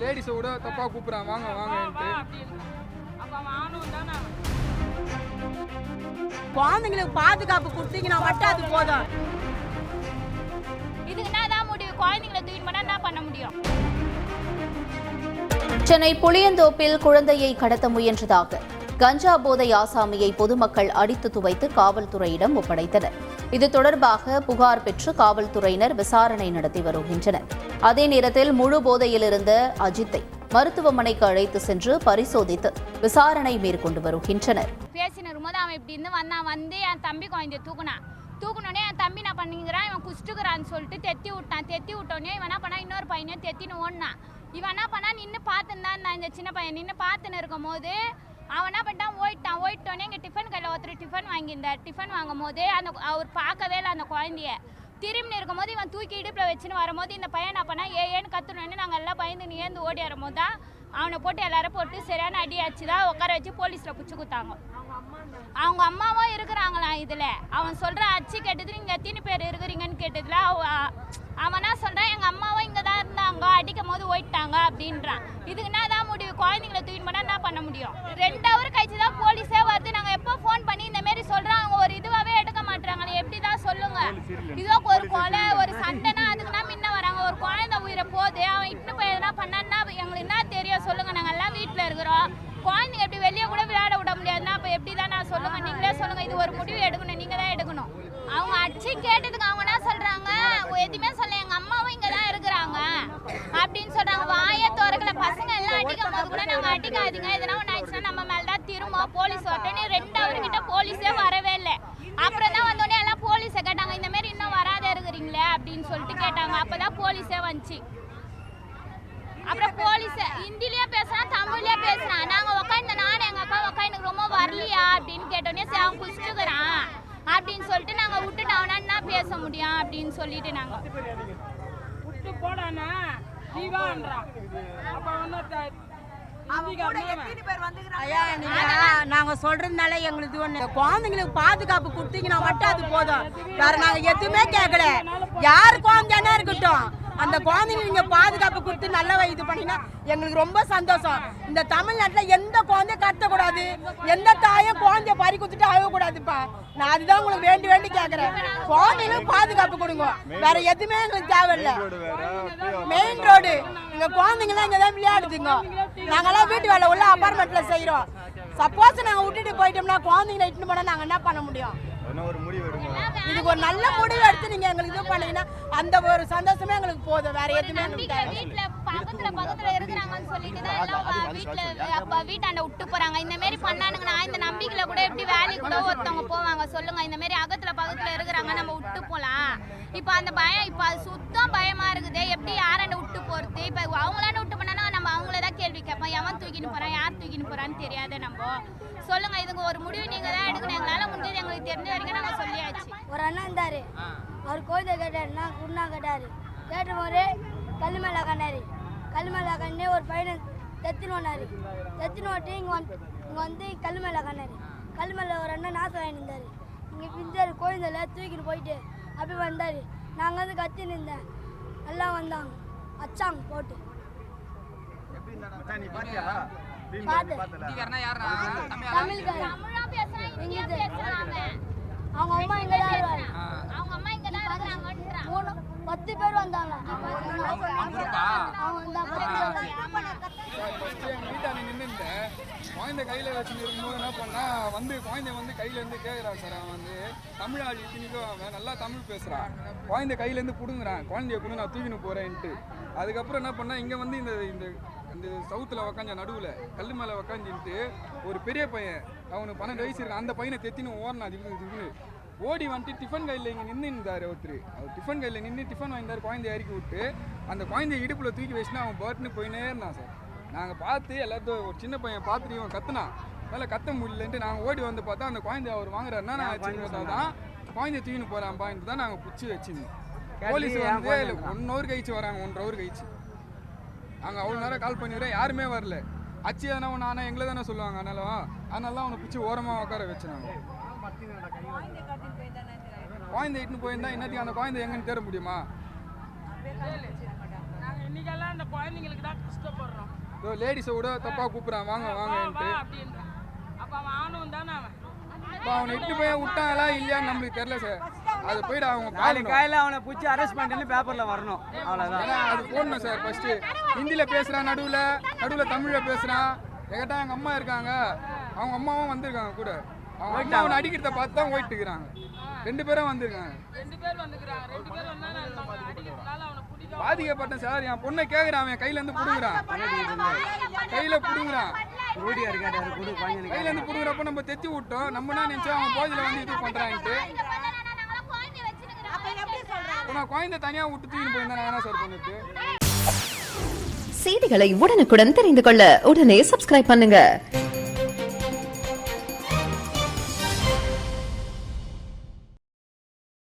லேடிஸை கூட தப்பாக கூப்பிட்றான் வாங்க வாங்கன்ட்டு. குழந்தைங்களுக்கு பாதுகாப்பு கொடுத்தீங்கன்னா மட்டும் அது போதும். இதுக்கு என்னதான் முடிவு? குழந்தைங்களை தூக்கி பண்ணா என்ன பண்ண முடியும்? சென்னை புளியந்தோப்பில் குழந்தையை கடத்த முயன்றதாக கஞ்சா போதை ஆசாமியை பொதுமக்கள் அடித்து துவைத்து காவல்துறையிடம் ஒப்படைத்தனர். இது தொடர்பாக புகார் பெற்று காவல்துறையினர் விசாரணை நடத்தி வருகின்றனர். அதே நேரத்தில் முழு போதையில் இருந்த அஜித்தை மருத்துவமனைக்கு அழைத்து சென்று பரிசோதித்து விசாரணை மேற்கொண்டு வருகின்றனர். பேசினும் போது அவன் இப்படி இருந்து வந்து என் தம்பி குழந்தைய தூக்குனோடனே என் தம்பி என்ன பண்ணிங்கிறான், இவன் குஷ்டுக்கிறான்னு சொல்லிட்டு தெத்தி விட்டோடனே இவன் என்ன பண்ணா இன்னொரு பையனையும் தெத்தின்னு ஓடினான். இவன் என்ன பண்ணா நின்று பார்த்துன்னு தான் இந்த சின்ன பையன் நின்று பார்த்துன்னு இருக்கும் போது அவன் என்ன பண்ணிட்டான், ஓடிட்டோன்னே இங்கே டிஃபன் கையில் ஒருத்தர் டிஃபன் வாங்கியிருந்தார். டிஃபன் வாங்கும் போது அவர் பார்க்கவே இல்லை அந்த குழந்தைய. திரும்பி இருக்கும் போது இவன் தூக்கி இடுப்பில் வச்சுன்னு வரும்போது இந்த பையன் என்ன பண்ணா ஏன்னு கத்துனோன்னு நாங்கள் எல்லாம் பயந்து ஏந்து ஓடி வரும்போது தான் அவனை போட்டு எல்லாரும் போட்டு சரியான அடி அடிச்சு தான் உட்கார வச்சு போலீஸில் பிடிச்சி கொடுத்தாங்க. அவங்க அம்மாவும் இருக்கிறாங்களாம் இதில். அவன் சொல்கிறான் அச்சு கேட்டது நீங்கள் எத்தனை பேர் இருக்கிறீங்கன்னு கேட்டதுல அவனா சொல்கிறான் எங்கள் அம்மாவும் இங்கே தான் இருந்தாங்க, அடிக்கும் போது ஓயிட்டாங்க அப்படின்றான். இதுக்கு என்னதான் முடிவு? குழந்தைங்களை தூக்கி பண்ணால் என்ன பண்ண முடியும்? 2 ஹவர் கழிச்சு தான் போலீஸே வருது. நாங்கள் எப்போ ஃபோன் பண்ணி இந்தமாரி சொல்கிறோம், அவங்க ஒரு இதுவாகவே எடுக்க மாட்டுறாங்களே, எப்படி தான் சொல்லுங்கள்? இதோ ஒரு கொலை ஒரு சண்டைனா அதுக்குன்னா முன்ன வராங்க. ஒரு குழந்தை உயிரை போகுது, அவன் இட்டு போய் எதனா பண்ணான்னா எங்களுக்கு என்ன தெரியும் சொல்லுங்கள்? நாங்கள் எல்லாம் வீட்டில் இருக்கிறோம். குழந்தைங்க எப்படி வெளியே கூட விளையாட விட முடியாதுன்னா அப்போ எப்படி தான் நான் சொல்லுங்கள்? நீங்களே சொல்லுங்கள். இது ஒரு முடிவு எடுக்கணும், நீங்கள் தான் எடுக்கணும். அவங்க அடிச்சு கேட்டதுக்கு அவங்க என்ன சொல்கிறாங்க, எதுவுமே சொல்ல எங்கள் அம்மாவும் இங்கே தான் இருக்கிறாங்க அப்படின்னு சொல்கிறாங்க. வாயை திறக்கல. பசங்க எல்லாம் அடிக்கும் போது கூட நாங்கள் அடிக்காதீங்க, எதனா ஒன்று ஆயிடுச்சுன்னா நம்ம மேலே தான் திரும்ப போலீஸ் வரட்டோன்னே 2 ஹவர்கிட்ட போலீஸே வரவே இல்லை. அப்புறம் தான் வந்தோடனே எல்லாம் போலீஸை கேட்டாங்க, இந்தமாரி இன்னும் வராத இருக்கிறீங்களே அப்படின்னு சொல்லிட்டு கேட்டாங்க. அப்போ தான் போலீஸே வந்துச்சு. அப்புறம் போலீஸ் ஹிந்திலேயே பேசுகிறான், தமிழ்லேயே பேசுகிறான். நாங்கள் உட்காந்து நானும் எங்கள் அக்கா உட்காந்து ரொம்ப வரலையா அப்படின்னு கேட்டோன்னே சரி அவன் குடிச்சுக்கிறான் அப்படின்னு சொல்லிட்டு நாங்கள் விட்டுட்டு அவனா என்ன பேச முடியும் அப்படின்னு சொல்லிட்டு நாங்கள் விட்டு போடானா நாங்க சொல்றதுனால எங்களுக்கு ஒண்ணு குழந்தைங்களுக்கு பாதுகாப்பு கொடுத்தீங்கன்னா மட்டும் அது போதும். வேற நாங்க எதுவுமே கேட்கல. யார் குழந்தைன்னா இருக்கட்டும், அந்த குழந்தைங்க நீங்க பாதுகாப்பு கொடுத்து நல்ல இது பண்ணீங்கன்னா எங்களுக்கு ரொம்ப சந்தோஷம். இந்த தமிழ்நாட்டுல எந்த குழந்தைய கடத்தக்கூடாது, எந்த தாயும் குழந்தைய பறி கொடுத்துட்டு அழகக்கூடாதுப்பா. நான் அதுதான் உங்களுக்கு வேண்டி கேட்கறேன். குழந்தைங்களுக்கு பாதுகாப்பு கொடுங்க, வேற எதுவுமே எங்களுக்கு தேவையில்லை. மெயின் ரோடு இங்க குழந்தைங்களாம் இங்கதான் விளையாடுதுங்க. நாங்கெல்லாம் வீட்டு வேலை உள்ள அபார்ட்மெண்ட்ல செய்யறோம். சப்போஸ் நாங்க விட்டுட்டு போயிட்டோம்னா குழந்தைங்களை இட்டுன்னு போனா நாங்க என்ன பண்ண முடியும்? இதுக்கு ஒரு நல்ல முடிவு எடுத்து நீங்க எங்களுக்கு இது பண்ணீங்கன்னா அந்த ஒரு சந்தோஷமே எங்களுக்கு போதும். வேற எதுவுமே வீட்டுல பக்கத்துல இருக்கிறாங்கன்னு சொல்லிட்டு தான் எல்லாம் வீட்டாண்ட விட்டு போறாங்க. இந்த மாதிரி பண்ணானுங்கன்னா இந்த நம்பிக்கையில கூட எப்படி வேலைக்கு கூட ஒருத்தவங்க போவாங்க சொல்லுங்க? இந்த மாதிரி பக்கத்துல இருக்கிறாங்க நம்ம விட்டு போலாம். இப்ப அந்த பயம் இப்ப சுத்தம் பயமா இருக்குது. எப்படி யாராண்ட விட்டு போறது? இப்ப அவங்களாண்ட விட்டு பண்ணா நம்ம அவங்களதான் கேள்வி கேட்போம். எவன் தூக்கின்னு போறான், யார் தூக்கின்னு போறான்னு தெரியாத நம்ம சொல்லுங்க. இதுக்கு ஒரு முடிவு நீங்க தான் எடுக்கணும். எங்களால முடிஞ்சது எங்களுக்கு தெரிஞ்ச வரைக்கும் நாங்க சொல்லியாச்சு. ஒரு அண்ணா இருந்தாரு, அவர் கோயிலை கேட்டாரு, நான் குருணா கேட்டாரு. கேட்ட போது கல்லுமேல கண்ணாரு. கல்லுமேல கண்ணே ஒரு பையனை தெத்தின்னு வந்தாரு. தெத்தின்னு ஓட்டி இங்கே வந்து கல்லுமேல கண்ணாரு. கல்லுமேல ஒரு அண்ணன் நாசம் வாங்கியிருந்தாரு. இங்கே பிஞ்சாரு கோயிலில் தூக்கின்னு போயிட்டு அப்படி வந்தார். நாங்கள் வந்து கத்தின்னு இருந்தேன். எல்லாம் வந்தாங்க, வச்சாங்க போட்டு. அவங்க அம்மா இங்க தான் 10 பேர் வந்தாங்க. குழந்தை கையில வச்சுட்டு இருக்கும்போது என்ன பண்ணா குழந்தை கையில இருந்து கேட்குறான் சார். அவன் தமிழ் ஆள் இத்தனைக்கும் அவன் நல்லா தமிழ் பேசுறான். குழந்தை கையில இருந்து புடுங்குறான், குழந்தைய கொண்டு நான் தூக்கின்னு போறேன்ட்டு. அதுக்கப்புறம் என்ன பண்ணா இங்க இந்த இந்த சவுத்தில் உக்காஞ்ச நடுவில் கல் மேலே உக்காஞ்சின்ட்டு ஒரு பெரிய பையன், அவனுக்கு 12 வயசு இருக்கான். அந்த பையனை தெத்தின்னு ஓடினா திடீர்னு ஓடி வந்துட்டு டிஃபன் கையில் இங்கே நின்று இருந்தார் ஒருத்தர். அவர் டிஃபன் கையில் நின்று டிஃபன் வாங்கிட்டார். குழந்தைய இறக்கி விட்டு அந்த குழந்தைய இடுப்பில் தூக்கி வச்சுன்னா அவன் பர்ட்னு போயினே இருந்தான் சார். நாங்கள் பார்த்து எல்லாத்தையும் ஒரு சின்ன பையன் பார்த்துட்டு இவன் கத்துனான். அதனால் கத்த முடியலன்ட்டு நாங்கள் ஓடி வந்து பார்த்தா அந்த குழந்தைய அவர் வாங்குறாருன்னா நான் சின்னதாக தான் குழந்தைய தூக்கின்னு போகிறான்ப்பான்ட்டு தான் நாங்கள் பிடிச்சி வச்சுருந்தோம். போலீஸ் 1 ஹவர் கழிச்சு வராங்க, 1.5 ஹவர் கழிச்சு. நாங்கள் அவ்வளோ நேரம் கால் பண்ணிடுறேன், யாருமே வரல. அச்சு எதனா ஒன்று ஆனால் எங்களை தானே சொல்லுவாங்க. அதனால அவனை பிடிச்சி ஓரமாக உட்கார வச்சுனாங்க. குழந்தை இட்டுன்னு போயிருந்தா இன்னத்துக்கு அந்த குழந்தை எங்கன்னு தேட முடியுமா? இன்னைக்கெல்லாம் அந்த குழந்தைங்களுக்கு தான் கஷ்டப்படுறோம். லேடிஸை கூட தப்பா கூப்பிடுறான் வாங்க வாங்கன்ட்டு. அப்படின்ற அப்ப அவன் ஆணும் தானே அவன். இப்போ அவனை இட்டு போய் விட்டாங்களா இல்லையான்னு நம்மளுக்கு தெரியல சார். அது போயிட்டு அவங்க நாளைக்கு காலையில் அவனை பிடிச்சி அரெஸ்ட் பண்ணிட்டு பேப்பரில் வரணும், அவ்வளோதான். ஏன்னா அது போடணும் சார். ஃபர்ஸ்ட்டு ஹிந்தியில் பேசுகிறான், நடுவில் தமிழில் பேசுகிறான். என்கிட்ட எங்கள் அம்மா இருக்காங்க, அவங்க அம்மாவும் வந்திருக்காங்க கூட. அவங்க அம்மா அவனை அடிக்கிறத பார்த்து தான் ஓயிட்டு இருக்கிறாங்க. 2 பேரும் வந்திருக்காங்க. 2 பேர் வந்துக்கிறாங்க. 2 பேர் வந்தா அடிக்கிறதுனால அவனை பிடிக்கும். பாதிக்கப்பட்டேன் சார். என் பொண்ணை கேட்குறான், அவன் கையிலேருந்து பிடுங்குறான், கையில் பிடுங்குறான். ரோடியா இருக்காரு கொடு குழந்தைங்க கையிலேருந்து பிடுங்குறப்ப நம்ம தைச்சி விட்டோம். நம்ம என்ன நினச்சோம் அவன் போதில் வந்து இது பண்ணுறான்ட்டு. நான் குழந்தை தனியாக விட்டு தூக்கிட்டு போயிருந்தேன். நான் என்ன சார் பண்ணிட்டு. செய்திகளை உடனுக்குடன் தெரிந்து கொள்ள உடனே சப்ஸ்கிரைப் பண்ணுங்க.